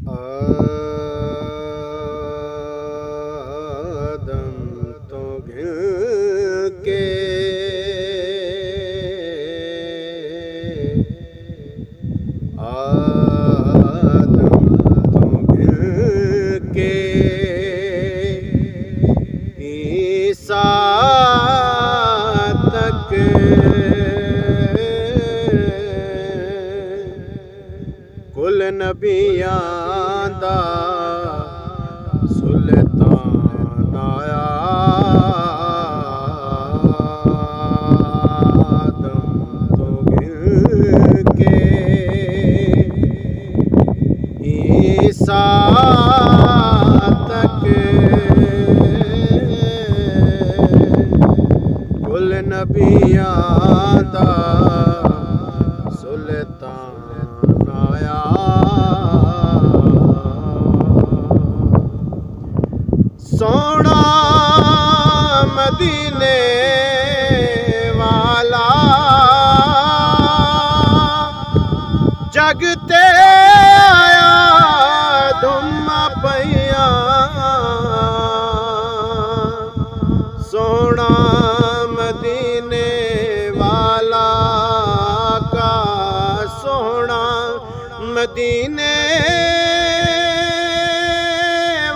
आदम तो घिन के आदम तो घिन के ईसा तक कुल नबियां दा सुल्तान आया आदम तो घिन के ईसा तक कुल नबियां दा सुल्तान आया सोना मदीने वाला जगते आया धुम पैया सोना मदीने वाला का सोना मदीने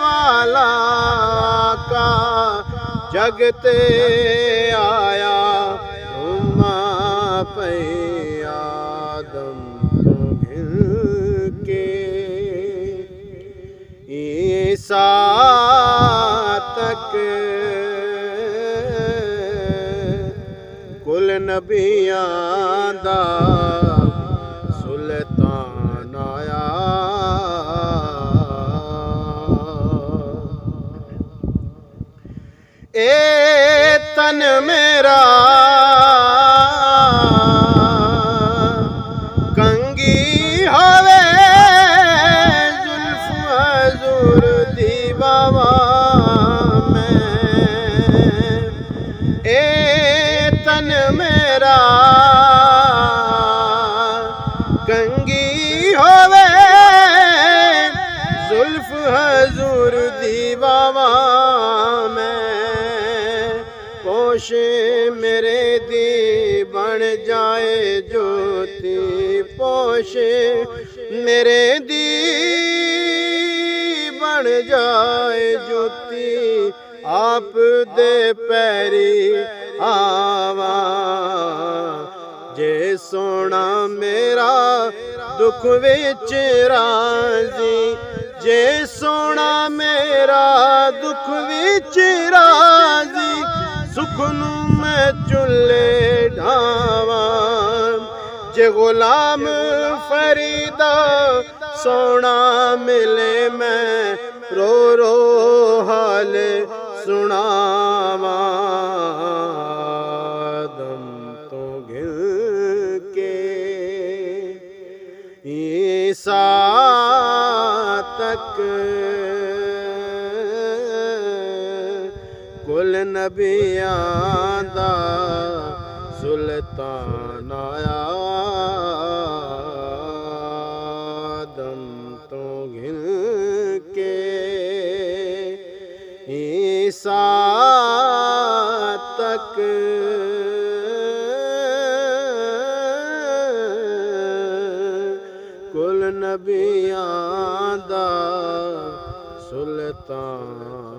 वाला का जगते आया उम्मा पैया आदम तो घिन के ईसा तक कुल नबियां दा सुल्तान आया ए तन मेरा कंगी होवे जुल्फ हजूर दी बाबा में ए तन मेरा कंगी होवे जुल्फ हजूर दी बाबा पोश मेरे दी बन जाए ज्योति पोश मेरे दी बन जाए ज्योति आप दे पैरी आवा जे सोना मेरा दुख विच राजी जे सोना मेरा दुख विच राजी सुख नू मैं चुल्ले ढावा जे गुलाम फरीदा सोना मिले मैं रो रो हाल सुनावा आदम तो घिन के ईसा तक कुल नबियां दा सुल्तान आया आदम तो घिन के ईसा तक कुल नबियां दा सुल्तान